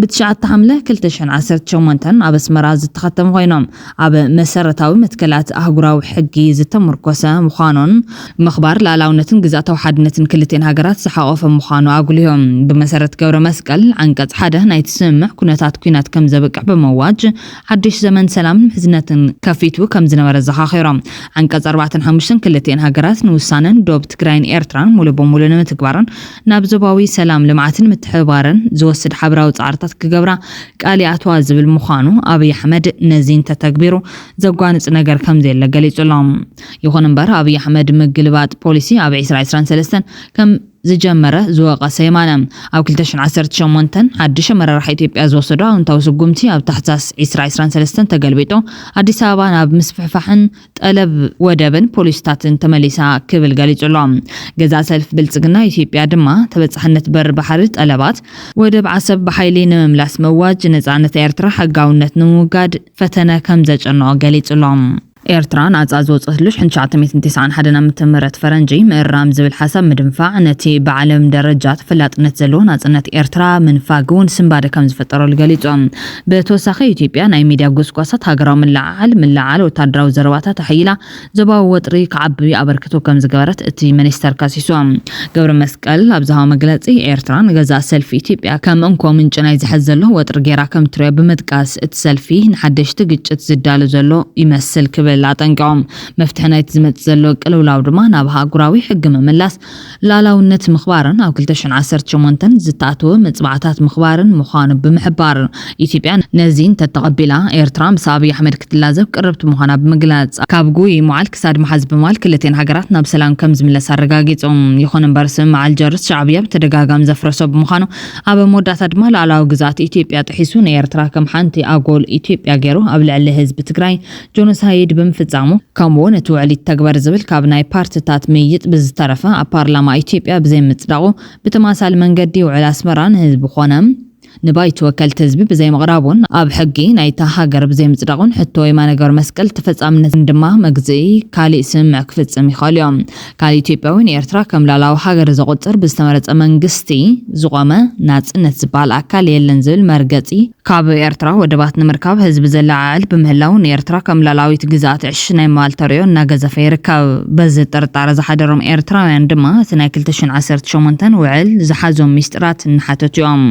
ብ9 ሐምለ 2018 ኣብ ኣስመራ ዝተኸተሙ ኮይኖም ኣብ መሰረታዊ መትከላት ኣህጉራዊ ሕጊ ዝተመርኮሰ ምዃኑን ምኽባር ላዕላውነትን ግዛታዊ ሓድነትን ክልቴን ሃገራት ዝሓቆፈ ምዃኑ ኣጉልዮም بمسارة جورة مسكال عن قد حدا نيتسمع كناتات كنات كم زبق بمواج حدش زمن سلام حزنة كافيتو كم زنور الزخاخرة عن قد 4 كلتين هاجرات نوسانن دوب تكراين إيرتران مولو بمولو متكبرن نابزباوي سلام لمعتن متحبارن زوسد حبراو تعرطات كجبرة قالي أتواز بالمخانو أبي أحمد نزين تتكبيرو زوجانس نجار كم زي لقالي سلام يخون مبار أبي أحمد مقلبات بوليسي أبي إسرائيل سلسلة كم زجمرة زواقة سيمانا أو 2018 حدش مرة راح إثيوبيا زوصدا وانتو سقومتي أو تحتاس إسرائيل سلسلة تقلبيتو أديس أبانا بمسفحفحن تقلب ودبن بوليستاتن تمليسا كبل قاليت علام جزا سلف بلتقنا إثيوبيا دما تبت حنت بر بحرت قلبات ودب عصب بحيلين مملاس مواج نزعنة إيرترا حقاونت نموقاد فتنا كم زج أنو قاليت علام ኤርትራን አጻዞ ጽህልሽ 1991 ዓመተ ምህረት ፈረንጂ ምዕራም ዝብል ሓሳብ ምድንፋዕ ነቲ በዓለም ደረጃ ተፈላጥነት ዘለዎ ናጽነት ኤርትራ ምንፋግውን ስምባደ ከም ዝፈጠረሉ ገሊጾም በተወሳኺ ኢትዮጵያ ናይ ሚድያ ጎስቋሳት ሃገራዊ ምልዓል ወታደራዊ ዘረባታት ተሓይላ ዘባዊ ወጥሪ ከዓቢ አበርክቶ ከም ዝገበረት እቲ ሚኒስተር ካሲሶም ገብረ መስቀል ኣብዛው መግለጺ ኤርትራን ገዛ ሰልፊ ኢትዮጵያ ከም እንኮ ምንጭ ናይ ዝሕዝ ዘሎ ወጥሪ ጌራ ከም ትሪዮ ብምጥቃስ እቲ ሰልፊ ንሓደሽቲ ግጭት ዝዳሎ ዘሎ ይመስል ክብል አጠንቀውም መፍትሕ ናይቲ ዝመጽ ዘሎ ቅልውላው ድማ ናብ ሃገራዊ ሕጊ መመላስ ላላውነት ምኽባርን ኣብ 2018 ዝተኣተወ መጽባዕታት ምኽባርን ምዃኑ ብምሕባር ኢትዮጵያ ነዚን ተተቐቢላ ኤርትራ ምስ አብይ አሕመድ ክትላዘብ ቅርብቲ ምዃና ብምግላጽ ካብ ጉይ መዓል ክሳድ መሓዝ በማል ክልቴን ሃገራት ናብ ሰላም ከም ዝምለስ አረጋጊጾም ይኹን እምበር ስምዓል ጀርስ ሻዕብያ ብተደጋጋሚ ዘፍረሶ ብምዃኑ ኣብ መወዳእታ ድማ ላዕላዊ ግዛት ኢትዮጵያ ጥሒሱ ንኤርትራ ከም ሓንቲ ኣጎል ኢትዮጵያ ገይሩ ኣብ ልዕሊ ህዝቢ ትግራይ ጆኖሳይድ ብምፍጻሙ ከምኡውን እቲ ውዕሊት ተግበር ዝብል ካብ ናይ ፓርቲታት ምይጥ ብዝተረፈ ኣብ ፓርላማ ኢትዮጵያ ብዘይ ምጽዳቑ ብተማሳሊ መንገዲ ውዕል ኣስመራን ህዝቢ ኾነም ንባይቲ ወከልቲ ህዝቢ ብዘይ መቕራቡን ኣብ ሕጊ ናይታ ሃገር ብዘይ ምጽዳቑን ሕቶ የማነ ገብረ መስቀል ተፈጻምነት ድማ መግዝኢ ካሊእ ስምዕ ክፍጽም ይኽእል እዮም ካሊእ ኢትዮጵያዊ ንኤርትራ ከም ላዕላዊ ሃገር ዘቑጽር ብዝተመረጸ መንግስቲ ዝቖመ ናጽነት ዝበሃል ኣካል የለን ዝብል መርገጺ ካብ ኤርትራ ወደባት ንምርካብ ህዝቢ ዘላዓል ብምህላው ንኤርትራ ከም ላዕላዊት ግዛት ዕሽ ናይ መዋዕለ ተሪዮ እናገዘፈ ይርከብ በዚ ጥርጣረ ዝሓደሮም ኤርትራውያን ድማ እቲ ናይ 2018 ውዕል ዝሓዞም ሚስጥራት እናሓተቱ እዮም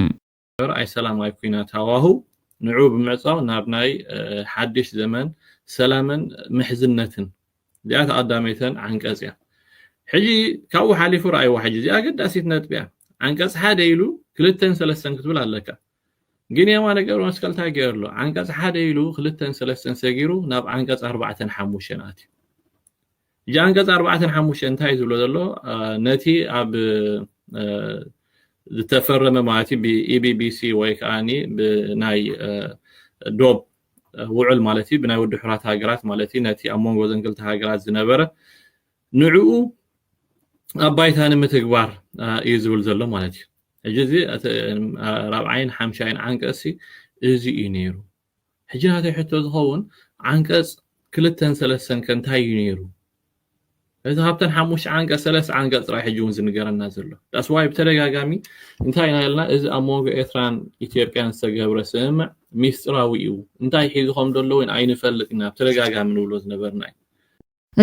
أي سلام أي كوينات هواهو نعوب معصاو نابناي حدش زمن سلاما محزنة ديات قداميتن عنقصيا حجي كاو حالي فرأي واحد زي قد اسيت نتبع عنقص حدا يلو كلتن سلسن كتبل عليك جيني ما نقرو مسكل تاغير له عنقص حدا يلو كلتن سلسن سغيرو ناب عنقص 4 حموشنات جا عنقص 4 حموشن تاي زبلو دلو نتي اب ዝተፈረመ ማለት ብኢቢቢሲ ወይ ካኒ ብናይ ዶብ ውዕል ማለት ብናይ ወዲ ሕራት ሃገራት ማለት ነቲ ኣሞንጎ ዘንክልተ ሃገራት ዝነበረ ንዕኡ ኣባይታን ምትግባር እዩ ዝብል ዘሎ ማለት እዩ ሕጂ ራብዓይን ሓምሻይን ዓንቀሲ እዚ እዩ ነይሩ ሕጂ ናተይ ሕቶ ዝኸውን ዓንቀጽ 2-3 ከንታይ እዩ ነይሩ إذا هبتن حموش عنك سلس عنك راح يجون زنقرنا زلوا أسواي بتلقى انتهي نايلنا إذا أموج إثران إثيوبيان سجابر سمع ميستراويو انتهي حيزهم دلوين عين فلقنا بتلقى من ولوز نبرناي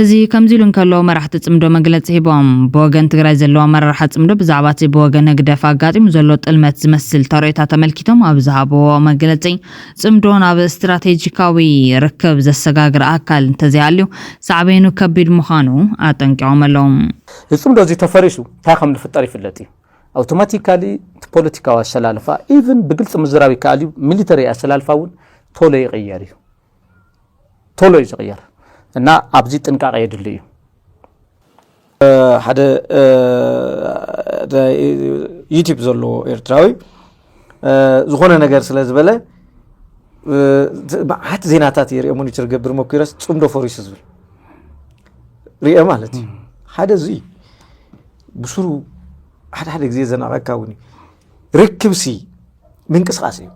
እዚ ከምዚሉን ከሎ መራሕቲ ጽምዶ መግለጽ ሂቦም ብወገን ትግራይ ዘለዎ መራሕቲ ጽምዶ ብዛዕባ እቲ ብወገን ግደፍ ኣጋጢሙ ዘሎ ጥልመት ዝመስል ተርእይታ ተመልኪቶም ኣብ ዝሃብዎ መግለጺ ጽምዶ ናብ ስትራቴጂካዊ ርክብ ዘሰጋግር ኣካል እንተዘይሃልዩ ሳዕቤኑ ከቢድ ምዃኑ ኣጠንቂቖም ኣለዎም ጽምዶ እዚ ተፈሪሱ እንታይ ከም ዝፍጠር ይፍለጥ እዩ ኣውቶማቲካሊ ፖለቲካዊ ኣሰላልፋ ኢቭን ብግልጽ ምዝራብ ይከኣል እዩ ሚሊተሪ ኣሰላልፋ እውን ቶሎ ይቕየር እዩ ቶሎ ይቕየር እና ኣብዚ ጥንቃቄ የድልዩ ሓደ ዩቲዩብ ዘሎ ኤርትራዊ ዝኾነ ነገር ስለ ዝበለ ማዓት ዜናታት የርኢ ሞኒተር ገብር ሞክረስ ጽምዶ ፈሪስ ዝብል ሪአ ማለት ሓደ እዚ ብሱሩ ሓደ ግዜ ዘናቀካውኒ ርክብሲ ምንቅስቃስ እዩ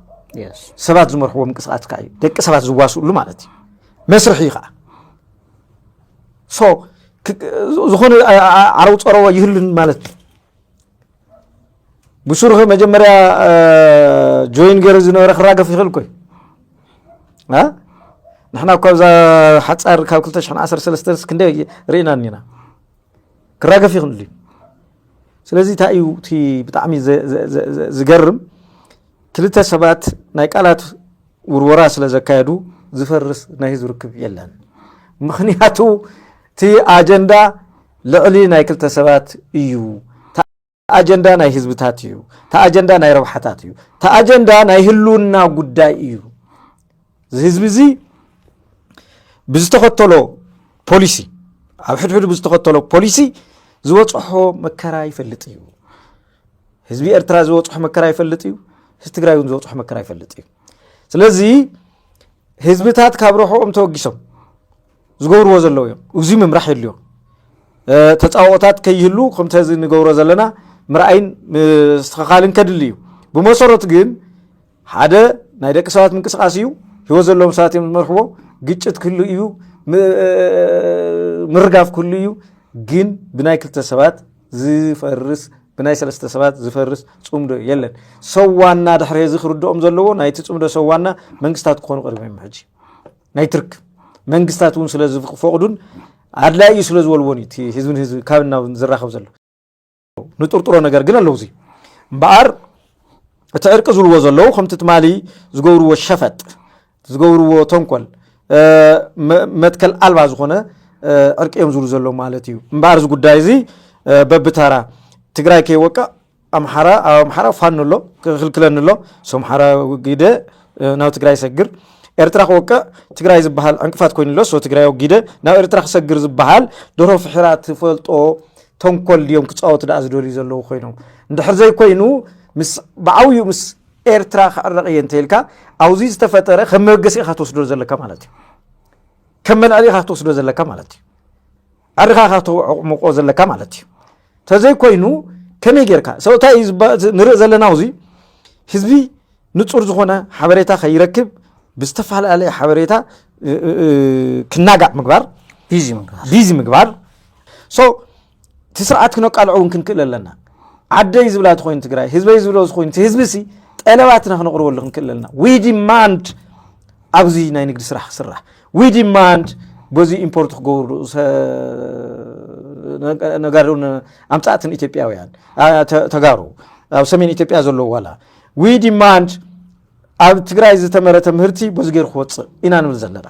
ሰባት ዝመርሕዎ ምንቅስቃስ ካይ ደቂ ሰባት ዝዋስሉ ማለት እዩ መስርሕ ይኻ so ዝኾነ ዓረው ጸረው ይህልን ማለት ብሱሩህ መጀመሪያ ጆይን ገር ዝነበረ ክራገፍ ይኽእል ኮይ ንሕና ካብዛ ሓጻር ካብ 2013 ክንደ ሪና ኒና ክራገፍ ይኽእል ስለዚህ ታዩ ቲ ብጣዕሚ ዝገርም ክልተ ሰባት ናይ ቃላት ውርወራ ስለ ዘካየዱ ዝፈርስ ናይ ህዝብ ርክብ የለን ምኽንያቱ ቲ አጀንዳ ልዕሊ ናይ ክልተ ሰባት እዩ ታ አጀንዳ ናይ ህዝብታት እዩ ታ አጀንዳ ናይ ረብሓታት እዩ ታ አጀንዳ ናይ ህልውና ጉዳይ እዩ ህዝብ እዚ ብዝተኸተሎ ፖሊሲ ኣብ ሕድሕዱ ብዝተኸተሎ ፖሊሲ ዝወጽሖ መከራ ይፈልጥ እዩ ህዝቢ ኤርትራ ዝወጽሖ መከራ ይፈልጥ እዩ ህዝቢ ትግራይ ዝወጽሖ መከራ ይፈልጥ እዩ ስለዚ ህዝብታት ካብ ረሕኦም ተወጊሶም ዝገብርዎ ዘለዉ እዮም እዚ ምምራሕ የልዮ ተጻዋታት ከይህሉ ከምተ እዚ ንገብሮ ዘለና ምርኣይን ምስተኻልን ከድል እዩ ብመሰረት ግን ሓደ ናይ ደቂ ሰባት ምንቅስቃስ እዩ ህይወት ዘለዎም ሰባት እዮም ዝመርሕዎ ግጭት ክህሉ እዩ ምርጋፍ ኩሉ እዩ ግን ብናይ ክልተ ሰባት ዝፈርስ ብናይ ሰለስተ ሰባት ዝፈርስ ጽምዶ የለን ሰዋና ድሕሪ እዚ ክርድኦም ዘለዎ ናይቲ ጽምዶ ሰዋና መንግስታት ክኾኑ ቀርበም ሕጂ ናይ ትርክ መንግስታት እውን ስለ ዝፈቅዱን አድላይ ስለ ዝወልዎን እቲ ህዝብን ህዝብ ካብና ዝራኸብ ዘሎ ንጥርጥሮ ነገር ግን ኣለውዚ እምበኣር እቲ ዕርቂ ዝልዎ ዘለዉ ከምቲ ትማሊ ዝገብርዎ ሸፈጥ ዝገብርዎ ተንኮል መትከል አልባ ዝኾነ ዕርቂ እዮም ዝብሉ ዘለዉ ማለት እዩ እምበኣር እዚ ጉዳይ እዚ በብታራ ትግራይ ከይወቃ አምሓራ ፋንሎ ክልክለንሎ ሶምሓራ ወጊደ ናብ ትግራይ ሰግር ኤርትራ ከወቃ ትግራይ ዝበሃል አንቅፋት ኮይኑሎ ሶ ትግራይ ወጊደ ናብ ኤርትራ ክሰግር ዝበሃል ደሮ ፍሕራት ፈልጦ ተንኮል ዲዮም ክጻወት ዳ ዝደልዩ ዘለዉ ኮይኖም እንድሕር ዘይ ኮይኑ ምስ ባዓውዩ ምስ ኤርትራ ካረቀየ እንተልካ አውዚ ዝተፈጠረ ከመገሲ ኢኻ ትወስዶ ዘለካ ማለት እዩ ከመልዓሊ ኢኻ ትወስዶ ዘለካ ማለት እዩ ዓሪኻ ኢኻ ትመቆ ዘለካ ማለት እዩ ተዘይ ኮይኑ ከመይ ጌርካ ሰውታይ ንርኢ ዘለና ውዚ ህዝቢ ንጹር ዝኾነ ሓበሬታ ከይረክብ ብዝተፈላለየ ሓበሬታ ክናጋዕ ምግባር ቢዚ ምግባር ሶ ትስርዓት ክነቃልዑን ክንክእል ኣለና ዓደይ ዝብላት ኮይኑ ትግራይ ህዝበይ ዝብሎ ኮይኑ ህዝቢሲ ጠለባትና ክነቅርበሉ ክንክእል ኣለና ዊ ዲማንድ ኣብዚ ናይ ንግዲ ስራሕ ክስራሕ ዊ ዲማንድ በዚ ኢምፖርት ክገብሩ ነጋሩን ኣምጻእትን ኢትዮጵያውያን ተጋሩ ኣብ ሰሜን ኢትዮጵያ ዘለዉ ዋላ ዊ ዲማንድ ኣብ ትግራይ ዝተመረተ ምህርቲ በዚ ገይሩ ክወፅእ ኢና ንብል ዘለና